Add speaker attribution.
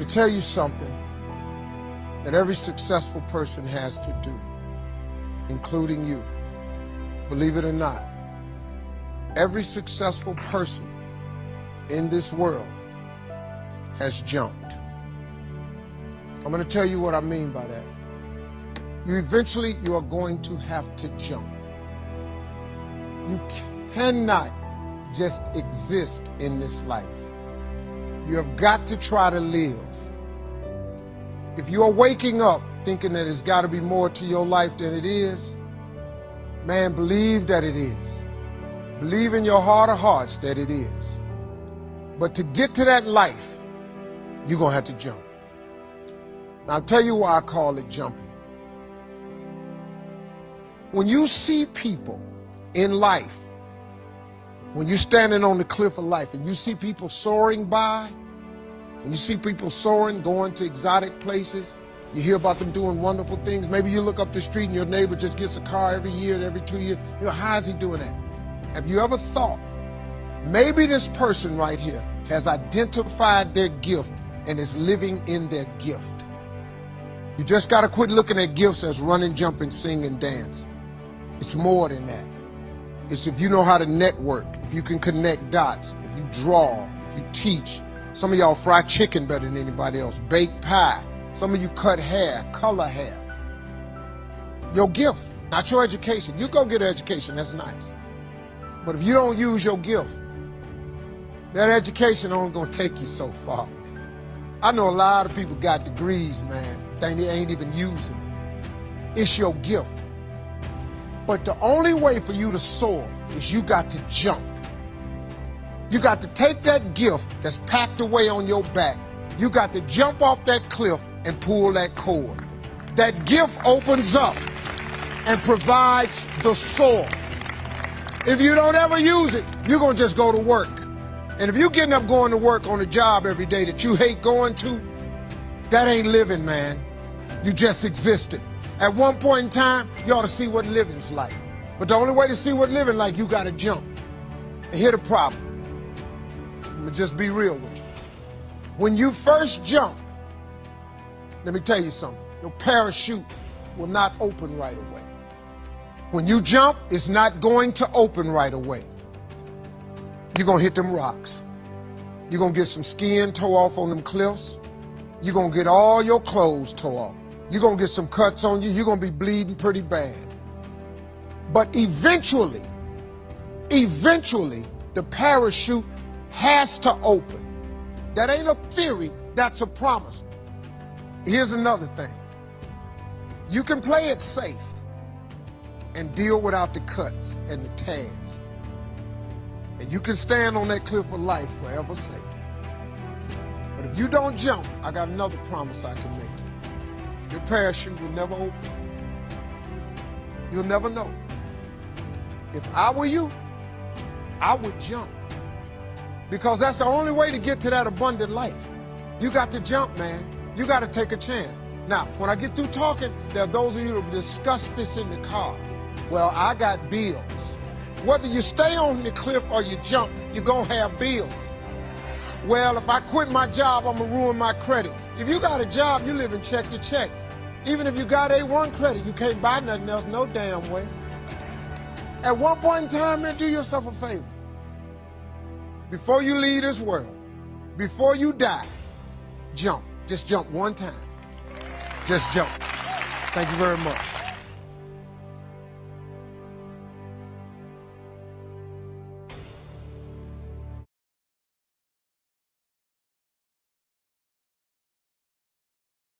Speaker 1: going to tell you something that every successful person has to do, including you. Believe it or not, every successful person in this world has jumped. I'm going to tell you what I mean by that. You are going to have to jump. You cannot just exist in this life. You have got to try to live. If you are waking up thinking that it's got to be more to your life than it is, man, believe that it is. Believe in your heart of hearts that it is. But to get to that life, you're going to have to jump. Now, I'll tell you why I call it jumping. When you see people in life, when you're standing on the cliff of life and you see people soaring by, when you see people soaring, going to exotic places, you hear about them doing wonderful things. Maybe you look up the street and your neighbor just gets a car every year, every 2 years. You know, how is he doing that? Have you ever thought, maybe this person right here has identified their gift and is living in their gift? You just got to quit looking at gifts as running, jumping, singing, dancing. It's more than that. It's if you know how to network, if you can connect dots, if you draw, if you teach. Some of y'all fry chicken better than anybody else, bake pie. Some of you cut hair, color hair. Your gift, not your education. You go get an education, that's nice. But if you don't use your gift, that education only gonna take you so far. I know a lot of people got degrees, man, they ain't even using it. It's your gift. But the only way for you to soar is you got to jump. You got to take that gift that's packed away on your back. You got to jump off that cliff and pull that cord. That gift opens up and provides the soar. If you don't ever use it, you're going to just go to work. And if you're getting up going to work on a job every day that you hate going to, that ain't living, man. You just existed. At one point in time, you ought to see what living's like. But the only way to see what living like, you got to jump. And here's the problem. I'm going to just be real with you. When you first jump, let me tell you something. Your parachute will not open right away. When you jump, it's not going to open right away. You're going to hit them rocks. You're going to get some skin tore off on them cliffs. You're going to get all your clothes tore off. You're going to get some cuts on you. You're going to be bleeding pretty bad. But eventually, the parachute has to open. That ain't a theory, that's a promise. Here's another thing. You can play it safe and deal without the cuts and the tears. And you can stand on that cliff of life forever safe. But if you don't jump, I got another promise I can make you. Your parachute will never open. You'll never know. If I were you, I would jump. Because that's the only way to get to that abundant life. You got to jump, man. You got to take a chance. Now, when I get through talking, there are those of you that discuss this in the car. Well, I got bills. Whether you stay on the cliff or you jump, you're going to have bills. Well, if I quit my job, I'm going to ruin my credit. If you got a job, you live in check to check. Even if you got A1 credit, you can't buy nothing else no damn way. At one point in time, man, do yourself a favor. Before you leave this world, before you die, jump. Just jump one time. Just jump. Thank you very much.